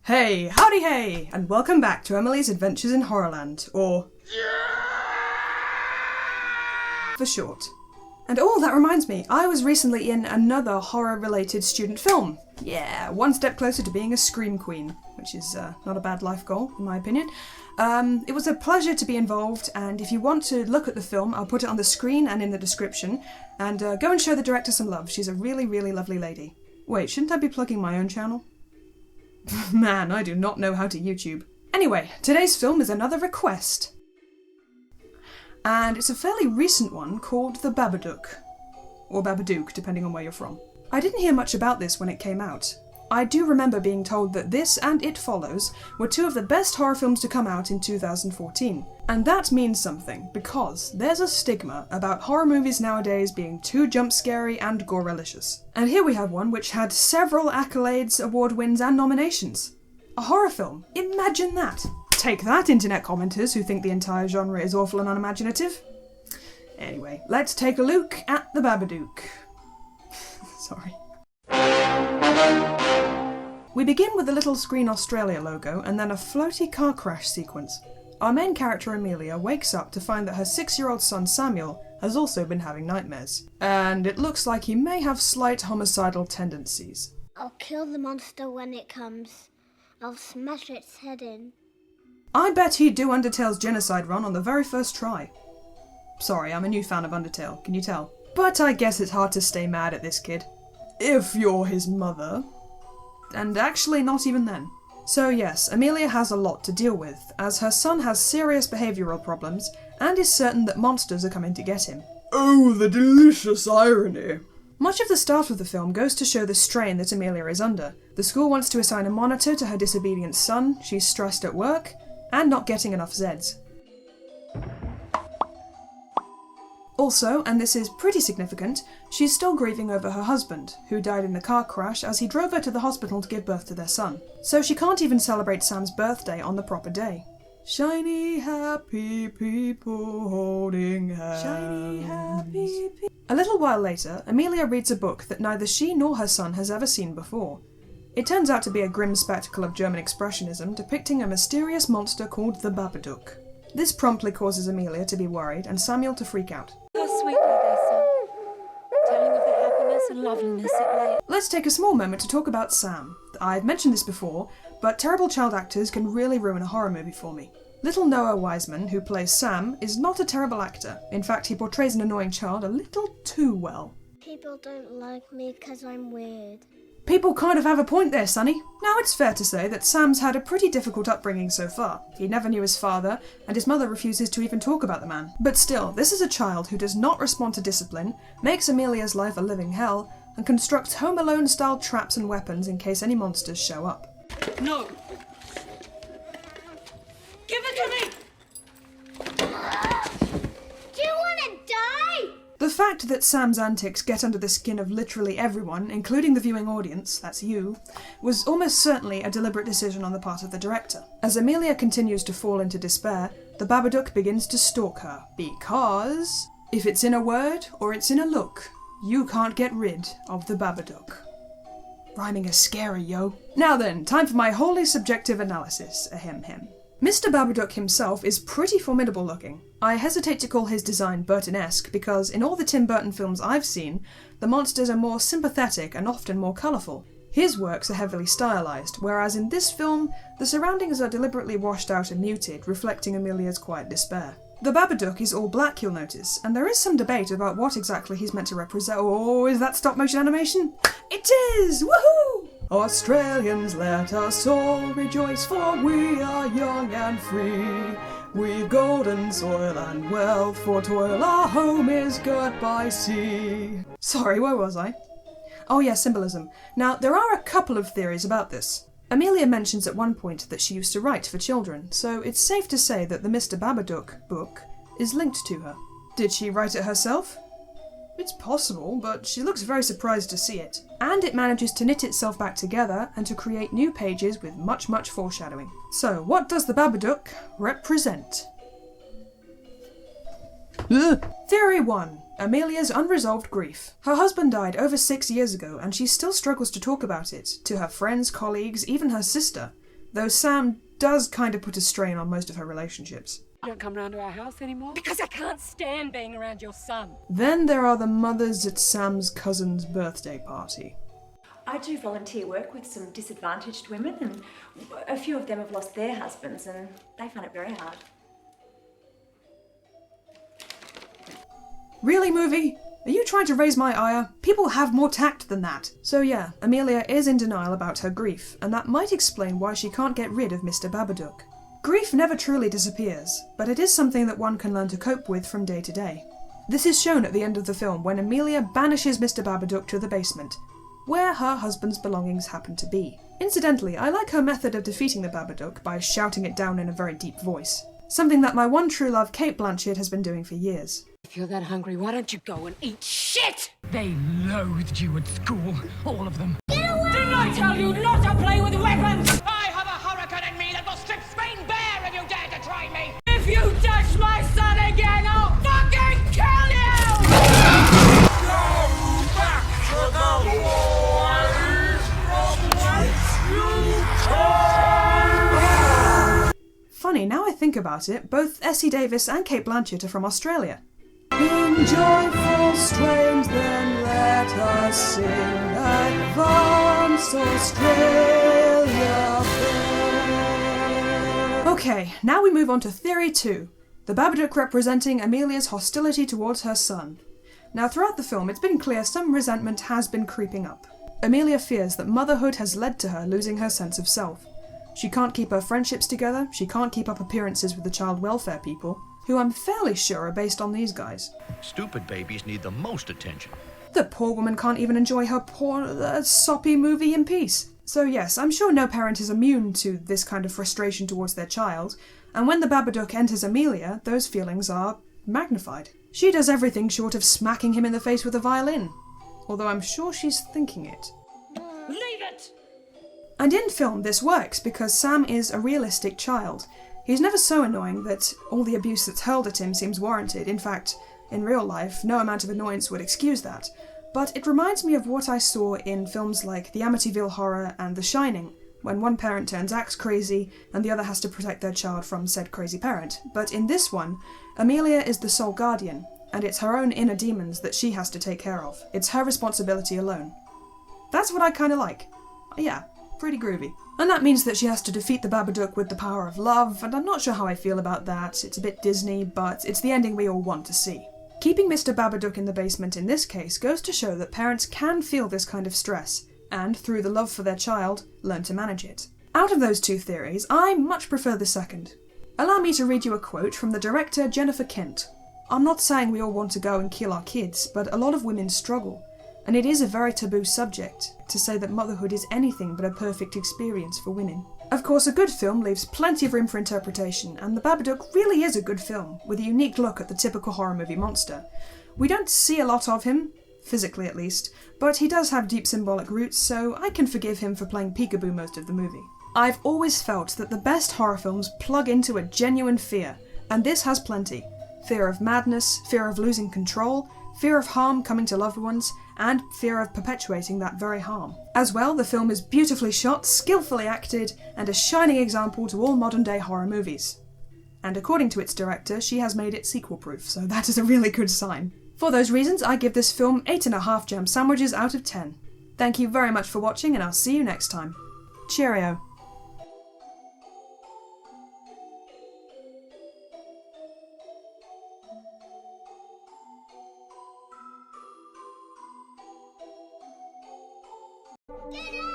Hey, howdy hey, and welcome back to Emily's Adventures in Horrorland, or for short. And oh, that reminds me, I was recently in another horror-related student film. Yeah, one step closer to being a scream queen, which is not a bad life goal, in my opinion. It was a pleasure to be involved, and if you want to look at the film, I'll put it on the screen and in the description, and go and show the director some love. She's a really, really lovely lady. Wait, shouldn't I be plugging my own channel? Man, I do not know how to YouTube. Anyway, today's film is another request. And it's a fairly recent one called The Babadook. Or Babadook, depending on where you're from. I didn't hear much about this when it came out. I do remember being told that this and It Follows were two of the best horror films to come out in 2014. And that means something, because there's a stigma about horror movies nowadays being too jump-scary and gore-relicious. And here we have one which had several accolades, award wins and nominations. A horror film. Imagine that! Take that, internet commenters who think the entire genre is awful and unimaginative. Anyway, let's take a look at The Babadook. Sorry. We begin with the little Screen Australia logo and then a floaty car crash sequence. Our main character Amelia wakes up to find that her 6-year-old son Samuel has also been having nightmares. And it looks like he may have slight homicidal tendencies. I'll kill the monster when it comes. I'll smash its head in. I bet he'd do Undertale's genocide run on the very first try. Sorry, I'm a new fan of Undertale, can you tell? But I guess it's hard to stay mad at this kid. If you're his mother. And actually not even then. So yes, Amelia has a lot to deal with, as her son has serious behavioural problems, and is certain that monsters are coming to get him. Oh, the delicious irony! Much of the start of the film goes to show the strain that Amelia is under. The school wants to assign a monitor to her disobedient son, she's stressed at work, and not getting enough Zeds. Also, and this is pretty significant, she's still grieving over her husband, who died in the car crash as he drove her to the hospital to give birth to their son. So she can't even celebrate Sam's birthday on the proper day. Shiny, happy people holding hands. Shiny, happy people. A little while later, Amelia reads a book that neither she nor her son has ever seen before. It turns out to be a grim spectacle of German expressionism depicting a mysterious monster called the Babadook. This promptly causes Amelia to be worried and Samuel to freak out. How sweetly they sung, telling of the happiness and loveliness it lay. Let's take a small moment to talk about Sam. I've mentioned this before, but terrible child actors can really ruin a horror movie for me. Little Noah Wiseman, who plays Sam, is not a terrible actor. In fact, he portrays an annoying child a little too well. People don't like me because I'm weird. People kind of have a point there, Sonny. Now, it's fair to say that Sam's had a pretty difficult upbringing so far. He never knew his father, and his mother refuses to even talk about the man. But still, this is a child who does not respond to discipline, makes Amelia's life a living hell, and constructs Home Alone-style traps and weapons in case any monsters show up. No! Give it to me! Do you want to die? The fact that Sam's antics get under the skin of literally everyone, including the viewing audience, that's you, was almost certainly a deliberate decision on the part of the director. As Amelia continues to fall into despair, the Babadook begins to stalk her, because if it's in a word or it's in a look, you can't get rid of the Babadook. Rhyming is scary, yo. Now then, time for my wholly subjective analysis, ahem. Mr. Babadook himself is pretty formidable looking. I hesitate to call his design Burton-esque because in all the Tim Burton films I've seen, the monsters are more sympathetic and often more colourful. His works are heavily stylised, whereas in this film, the surroundings are deliberately washed out and muted, reflecting Amelia's quiet despair. The Babadook is all black, you'll notice, and there is some debate about what exactly he's meant to represent. Oh, is that stop-motion animation? It is! Woohoo! Australians, let us all rejoice, for we are young and free. We've golden soil and wealth for toil, our home is girt by sea. Sorry, where was I? Oh yeah, symbolism. Now, there are a couple of theories about this. Amelia mentions at one point that she used to write for children, so it's safe to say that the Mr. Babadook book is linked to her. Did she write it herself? It's possible, but she looks very surprised to see it. And it manages to knit itself back together and to create new pages with much foreshadowing. So, what does the Babadook represent? Theory 1. Amelia's unresolved grief. Her husband died over 6 years ago and she still struggles to talk about it, to her friends, colleagues, even her sister. though Sam does kind of put a strain on most of her relationships. You don't come round to our house anymore? Because I can't stand being around your son. Then there are the mothers at Sam's cousin's birthday party. I do volunteer work with some disadvantaged women, and a few of them have lost their husbands, and they find it very hard. Really, movie? Are you trying to raise my ire? People have more tact than that. So yeah, Amelia is in denial about her grief, and that might explain why she can't get rid of Mr. Babadook. Grief never truly disappears, but it is something that one can learn to cope with from day to day. This is shown at the end of the film when Amelia banishes Mr. Babadook to the basement, where her husband's belongings happen to be. Incidentally, I like her method of defeating the Babadook by shouting it down in a very deep voice, something that my one true love Kate Blanchett has been doing for years. If you're that hungry, why don't you go and eat shit? They loathed you at school, all of them. Get away! Didn't I tell you not to play with weapons? I have a hurricane in me that will strip Spain bare if you dare to try me! If you touch my son again, I'll fucking kill you! Go back to the Funny, now I think about it, both Essie Davis and Kate Blanchett are from Australia. In joyful strains then let us sing Advance Australia Fair. Okay, now we move on to Theory 2, the Babadook representing Amelia's hostility towards her son. Now throughout the film it's been clear some resentment has been creeping up. Amelia fears that motherhood has led to her losing her sense of self. She can't keep her friendships together, she can't keep up appearances with the child welfare people, who I'm fairly sure are based on these guys. Stupid babies need the most attention. The poor woman can't even enjoy her poor, soppy movie in peace. So yes, I'm sure no parent is immune to this kind of frustration towards their child, and when the Babadook enters Amelia, those feelings are magnified. She does everything short of smacking him in the face with a violin, although I'm sure she's thinking it. Leave it! And in film this works because Sam is a realistic child. He's never so annoying that all the abuse that's hurled at him seems warranted. In fact, in real life, no amount of annoyance would excuse that. But it reminds me of what I saw in films like The Amityville Horror and The Shining, when one parent turns axe crazy and the other has to protect their child from said crazy parent. But in this one, Amelia is the sole guardian, and it's her own inner demons that she has to take care of. It's her responsibility alone. That's what I kinda like. Yeah, pretty groovy. And that means that she has to defeat the Babadook with the power of love, and I'm not sure how I feel about that. It's a bit Disney, but it's the ending we all want to see. Keeping Mr. Babadook in the basement in this case goes to show that parents can feel this kind of stress, and through the love for their child, learn to manage it. Out of those two theories, I much prefer the second. Allow me to read you a quote from the director Jennifer Kent. I'm not saying we all want to go and kill our kids, but a lot of women struggle. And it is a very taboo subject to say that motherhood is anything but a perfect experience for women. Of course, a good film leaves plenty of room for interpretation, and The Babadook really is a good film, with a unique look at the typical horror movie monster. We don't see a lot of him, physically at least, but he does have deep symbolic roots, so I can forgive him for playing peekaboo most of the movie. I've always felt that the best horror films plug into a genuine fear, and this has plenty. Fear of madness, fear of losing control, fear of harm coming to loved ones, and fear of perpetuating that very harm. As well, the film is beautifully shot, skillfully acted, and a shining example to all modern-day horror movies. And according to its director, she has made it sequel-proof, so that is a really good sign. For those reasons, I give this film 8.5 jam sandwiches out of 10. Thank you very much for watching, and I'll see you next time. Cheerio. Get